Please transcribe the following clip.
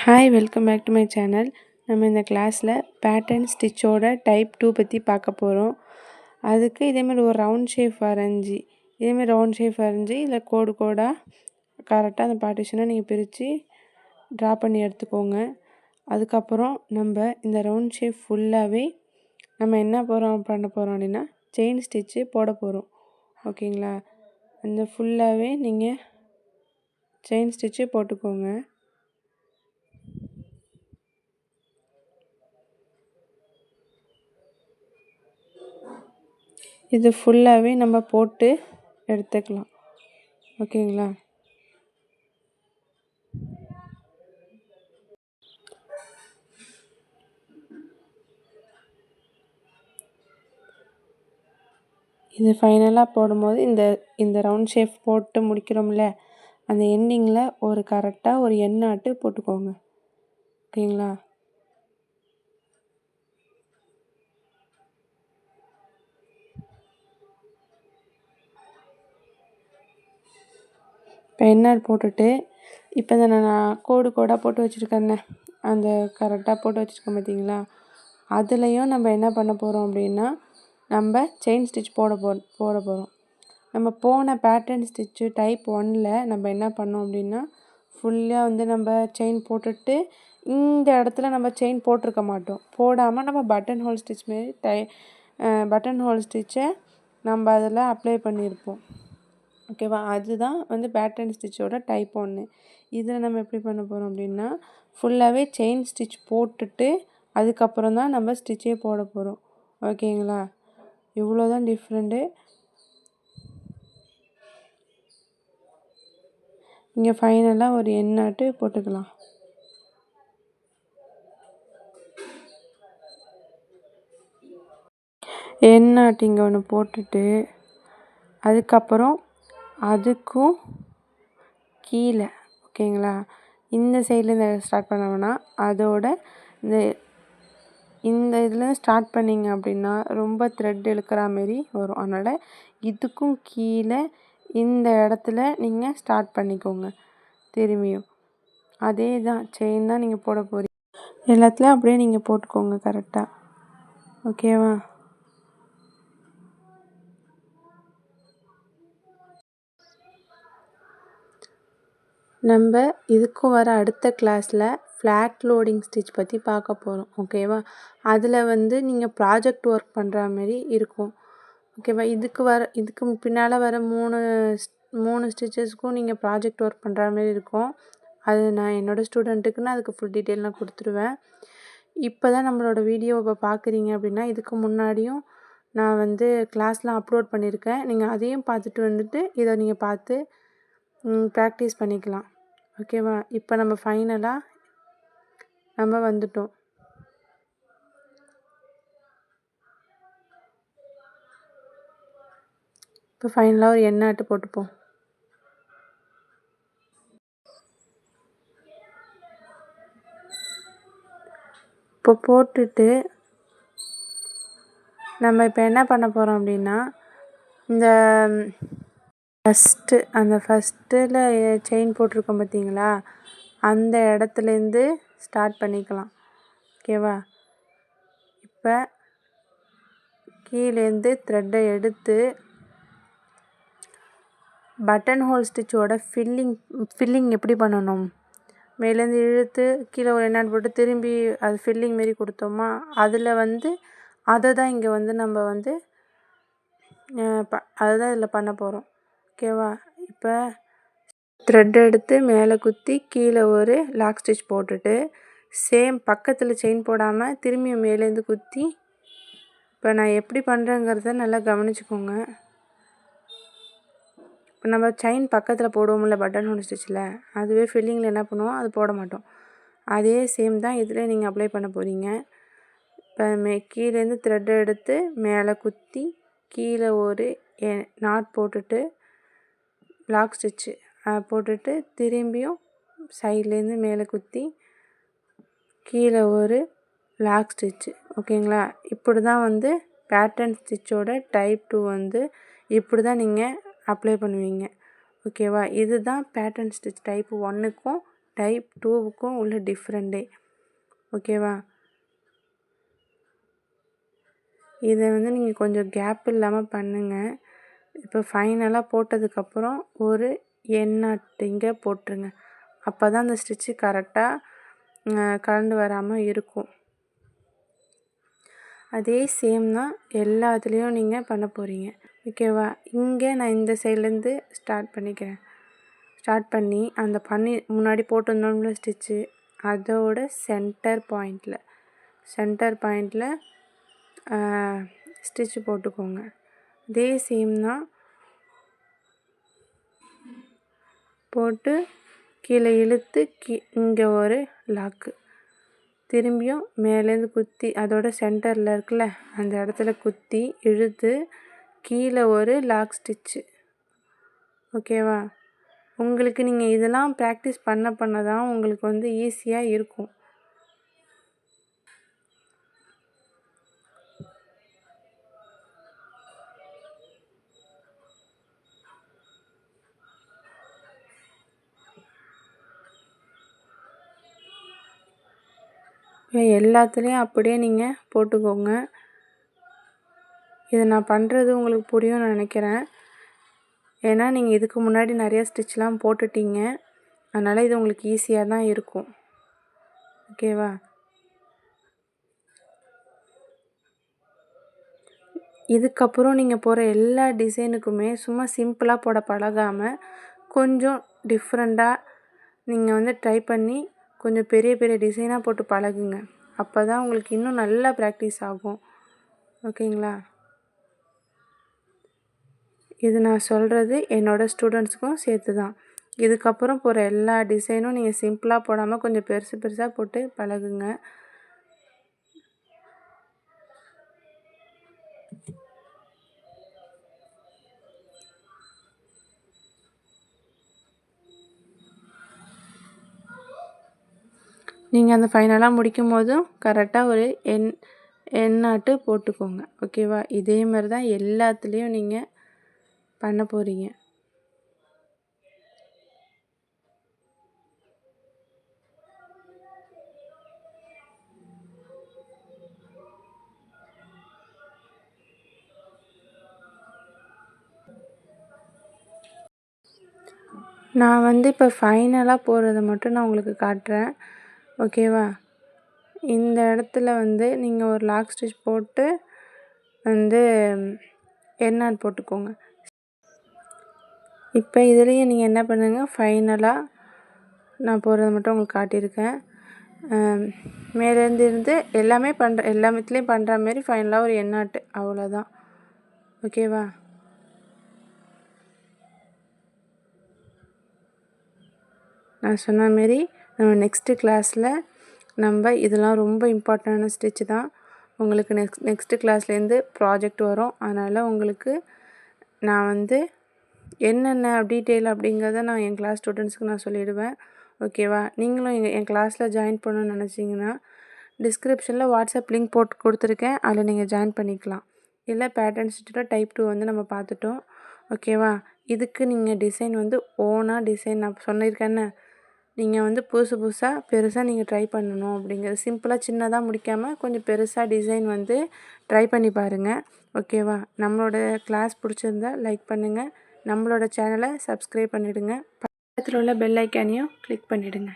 Hi welcome back to my channel. நம்ம இந்த கிளாஸில் பேட்டர்ன் ஸ்டிச்சோட டைப் 2 பற்றி பார்க்க போகிறோம். அதுக்கு இதேமாதிரி ஒரு ரவுண்ட் ஷேப் வரைஞ்சி இதில் கோடு கோடாக கரெக்டாக அந்த பார்ட்டிஷனை நீங்கள் பிரித்து ட்ரா பண்ணி எடுத்துக்கோங்க. அதுக்கப்புறம் நம்ம இந்த ரவுண்ட் ஷேப் ஃபுல்லாகவே நம்ம என்ன பண்ண போகிறோம் அப்படின்னா செயின் ஸ்டிச்சு போட போகிறோம். ஓகேங்களா? அந்த ஃபுல்லாகவே நீங்கள் செயின் ஸ்டிச்சு போட்டுக்கோங்க. இது ஃபுல்லாகவே நம்ம போட்டு எடுத்துக்கலாம். ஓகேங்களா? இது ஃபைனலாக போடும்போது இந்த ரவுண்ட் ஷேப் போட்டு முடிக்கிறோம்ல, அந்த எண்டிங்கில் ஒரு கரெக்டாக ஒரு எண்ணாட்டு போட்டுக்கோங்க. ஓகேங்களா? இப்போ எண்ணாட் போட்டுட்டு இப்போ இந்த நான் கோடு கோடாக போட்டு வச்சுருக்கேன்னே, அந்த கரெக்டாக போட்டு வச்சுருக்கேன் பார்த்தீங்களா? அதுலேயும் நம்ம என்ன பண்ண போகிறோம் அப்படின்னா நம்ம செயின் ஸ்டிச் போட போகிறோம். நம்ம போன பேட்டர்ன் ஸ்டிச்சு டைப் 1ல் நம்ம என்ன பண்ணோம் அப்படின்னா ஃபுல்லாக நம்ம செயின் போட்டுட்டு இந்த இடத்துல நம்ம செயின் போட்டிருக்க மாட்டோம். போடாமல் நம்ம பட்டன் ஹோல் ஸ்டிச் மாரி பட்டன் ஹோல் ஸ்டிச்சை நம்ம அதில் அப்ளை பண்ணியிருப்போம். ஓகேவா? அதுதான் பேட்டர்ன் ஸ்டிச்சோட டைப் 1. இதில் நம்ம எப்படி பண்ண போகிறோம் அப்படின்னா ஃபுல்லாகவே செயின் ஸ்டிச் போட்டுட்டு அதுக்கப்புறம் தான் நம்ம ஸ்டிச்சே போட போகிறோம். ஓகேங்களா? இவ்வளோ தான் டிஃப்ரெண்ட்டு. இங்கே ஃபைனலாக ஒரு எண்ணாட்டு போட்டுக்கலாம். எண்ணாட்டு இங்கே ஒன்று போட்டுட்டு அதுக்கப்புறம் அதுக்கும் கீழே ஓகேங்களா, இந்த சைட்லேருந்து ஸ்டார்ட் பண்ணோம்னா அதோட இந்த இதுலேருந்து ஸ்டார்ட் பண்ணிங்க அப்படின்னா ரொம்ப த்ரெட் இழுக்கிற மாரி வரும். அதனால் இதுக்கும் கீழே இந்த இடத்துல நீங்கள் ஸ்டார்ட் பண்ணிக்கோங்க. திரும்பியும் அதே தான் செயின் தான் நீங்கள் போட போகிறீங்க. எல்லாத்துலேயும் அப்படியே நீங்கள் போட்டுக்கோங்க கரெக்டாக. ஓகேவா? நம்ம இதுக்கும் வர அடுத்த கிளாஸில் ஃப்ளாட் லோடிங் ஸ்டிச் பற்றி பார்க்க போகிறோம். ஓகேவா? அதில் நீங்கள் ப்ராஜெக்ட் ஒர்க் பண்ணுற மாதிரி இருக்கும். ஓகேவா? இதுக்கு பின்னால் வர மூணு ஸ்டிச்சஸ்க்கும் நீங்கள் ப்ராஜெக்ட் ஒர்க் பண்ணுற மாதிரி இருக்கும். அது நான் என்னோடய ஸ்டூடெண்ட்டுக்கு நான் அதுக்கு ஃபுல் டீட்டெயில் நான் கொடுத்துருவேன். இப்போ தான் நம்மளோட வீடியோவை பார்க்குறீங்க அப்படின்னா இதுக்கு முன்னாடியும் நான் கிளாஸ்லாம் அப்லோட் பண்ணியிருக்கேன். நீங்கள் அதையும் பார்த்துட்டு இதை நீங்கள் பார்த்து ப்ராக்டிஸ் பண்ணிக்கலாம். ஓகேவா? இப்போ நம்ம ஃபைனலாக நம்ம வந்துட்டோம். இப்போ ஃபைனலாக ஒரு எண்ணாட்டு போட்டுப்போம். இப்போ போட்டுட்டு நம்ம இப்போ என்ன பண்ண போகிறோம் அப்படின்னா இந்த ஃபஸ்ட்டில் செயின் போட்டிருக்கோம் பார்த்தீங்களா, அந்த இடத்துலேருந்து ஸ்டார்ட் பண்ணிக்கலாம். ஓகேவா? இப்போ கீழேருந்து த்ரெட்டை எடுத்து பட்டன் ஹோல் ஸ்டிச்சோட ஃபில்லிங் எப்படி பண்ணணும், மேலேருந்து இழுத்து கீழே ஒரு எண்ணாட் போட்டு திரும்பி அது ஃபில்லிங் மாரி கொடுத்தோமா, அதில் அதை தான் இங்கே நம்ம அதை தான் இதில் பண்ண போகிறோம். ஓகேவா? இப்போ த்ரெட் எடுத்து மேலே குத்தி கீழே ஒரு லாக் ஸ்டிச் போட்டுட்டு சேம் பக்கத்தில் செயின் போடாமல் திரும்பியும் மேலேருந்து குத்தி இப்போ நான் எப்படி பண்ணுறேங்கிறத நல்லா கவனிச்சுக்கோங்க. இப்போ நம்ம செயின் பக்கத்தில் போடுவோம்ல பட்டன் ஹோல் ஸ்டிச்சில், அதுவே ஃபில்லிங்கில் என்ன பண்ணுவோம், அது போட மாட்டோம். அதே சேம் தான் இதில் நீங்கள் அப்ளை பண்ண போகிறீங்க. இப்போ கீழேருந்து த்ரெட்டை எடுத்து மேலே குத்தி கீழே ஒரு நாட் போட்டுட்டு லாக் ஸ்டிச்சு போட்டுட்டு திரும்பியும் சைட்லேருந்து மேலே குத்தி கீழே ஒரு லாக் ஸ்டிச்சு. ஓகேங்களா? இப்படி தான் பேட்டர்ன் ஸ்டிச்சோட டைப் 2 இப்படி தான் நீங்கள் அப்ளை பண்ணுவீங்க. ஓகேவா? இதுதான் பேட்டர்ன் ஸ்டிச் டைப் 1க்கும் டைப் 2க்கும் உள்ள டிஃப்ரெண்ட்டே. ஓகேவா? இதை வந்து நீங்கள் கொஞ்சம் கேப் இல்லாமல் பண்ணுங்கள். இப்போ ஃபைனலாக போட்டதுக்கப்புறம் ஒரு எண்ணாட்டு இங்கே போட்டுருங்க. அப்போ தான் அந்த ஸ்டிச்சு கரெக்டாக கலந்து வராமல் இருக்கும். அதே சேம் தான் எல்லாத்துலேயும் நீங்கள் பண்ண போகிறீங்க. ஓகேவா? இங்கே நான் இந்த சைட்லேருந்து ஸ்டார்ட் பண்ணி அந்த முன்னாடி போட்டிருந்தோம்ல ஸ்டிச்சு, அதோட சென்டர் பாயிண்டில் ஸ்டிச்சு போட்டுக்கோங்க. அதே சேம் தான் போட்டு கீழே இழுத்து இங்கே ஒரு லாக்கு, திரும்பியும் மேலேருந்து குத்தி அதோட சென்டரில் இருக்குல்ல அந்த இடத்துல குத்தி இழுத்து கீழே ஒரு லாக் ஸ்டிச்சு. ஓகேவா? உங்களுக்கு நீங்கள் இதெல்லாம் ப்ராக்டிஸ் பண்ண தான் உங்களுக்கு வந்து ஈஸியாக இருக்கும். எல்லாத்துலேயும் அப்படியே நீங்கள் போட்டுக்கோங்க. இதை நான் பண்ணுறது உங்களுக்கு புரியும்னு நினைக்கிறேன். ஏன்னா நீங்கள் இதுக்கு முன்னாடி நிறைய ஸ்டிச்லாம் போட்டுட்டீங்க. அதனால் இது உங்களுக்கு ஈஸியாக தான் இருக்கும். ஓகேவா? இதுக்கப்புறம் நீங்கள் போகிற எல்லா டிசைனுக்குமே சும்மா சிம்பிளாக போட பழகாமல் கொஞ்சம் டிஃப்ரெண்ட்டாக நீங்கள் வந்து ட்ரை பண்ணி கொஞ்சம் பெரிய பெரிய டிசைனாக போட்டு பழகுங்க. அப்போ தான் உங்களுக்கு இன்னும் நல்லா ப்ராக்டிஸ் ஆகும். ஓகேங்களா? இது நான் சொல்கிறது என்னோடய ஸ்டூடெண்ட்ஸுக்கும் சேர்த்து தான். இதுக்கப்புறம் போகிற எல்லா டிசைனும் நீங்கள் சிம்பிளாக போடாமல் கொஞ்சம் பெருசு பெருசாக போட்டு பழகுங்க. நீங்கள் அந்த ஃபைனலாக முடிக்கும் போதும் கரெக்டாக ஒரு எண்ணாட்டு போட்டுக்கோங்க. ஓகேவா? இதே மாதிரி தான் எல்லாத்துலேயும் நீங்கள் பண்ண போகிறீங்க. நான் வந்து இப்போ ஃபைனலாக போடுறத மட்டும் நான் உங்களுக்கு காட்டுறேன். ஓகேவா? இந்த இடத்துல வந்து நீங்கள் ஒரு லாக் ஸ்டிச் போட்டு வந்து எண்ணாட் போட்டுக்கோங்க. இப்போ இதுலேயே நீங்கள் என்ன பண்ணுங்கள், ஃபைனலாக நான் போடுறத மட்டும் உங்களுக்கு காட்டியிருக்கேன். மேலேருந்து எல்லாத்துலேயும் பண்ணுற மாரி ஃபைனலாக ஒரு எண்ணாட்டு, அவ்வளோதான். ஓகேவா? நான் சொன்ன மாரி நம்ம நெக்ஸ்ட்டு கிளாஸில் இதெல்லாம் ரொம்ப இம்பார்ட்டண்டான ஸ்டிச்சு தான். உங்களுக்கு நெக்ஸ்ட்டு கிளாஸ்லேருந்து ப்ராஜெக்ட் வரும். அதனால் உங்களுக்கு நான் வந்து என்னென்ன டீட்டெயில் அப்படிங்கிறத நான் என் கிளாஸ் ஸ்டூடெண்ட்ஸ்க்கு நான் சொல்லிவிடுவேன். ஓகேவா? நீங்களும் என் கிளாஸில் ஜாயின் பண்ணணும்னு நினச்சிங்கன்னா டிஸ்கிரிப்ஷனில் வாட்ஸ்அப் லிங்க் போட்டு கொடுத்துருக்கேன். அதில் நீங்கள் ஜாயின் பண்ணிக்கலாம். இல்லை பேட்டர்ன் ஸ்டிச்சோட டைப் 2 வந்து நம்ம பார்த்துட்டோம். ஓகேவா? இதுக்கு நீங்கள் டிசைன் வந்து டிசைன் நான் சொல்லியிருக்கேன்னு நீங்கள் வந்து புதுசாக பெருசாக நீங்கள் ட்ரை பண்ணணும் அப்படிங்கிறது. சிம்பிளாக சின்னதாக முடிக்காமல் கொஞ்சம் பெருசாக டிசைன் வந்து ட்ரை பண்ணி பாருங்கள். ஓகேவா? நம்மளோட கிளாஸ் பிடிச்சிருந்தா லைக் பண்ணுங்கள். நம்மளோட சேனலை சப்ஸ்கிரைப் பண்ணிவிடுங்க. பக்கத்தில் உள்ள பெல் ஐக்கானையும் கிளிக் பண்ணிவிடுங்க.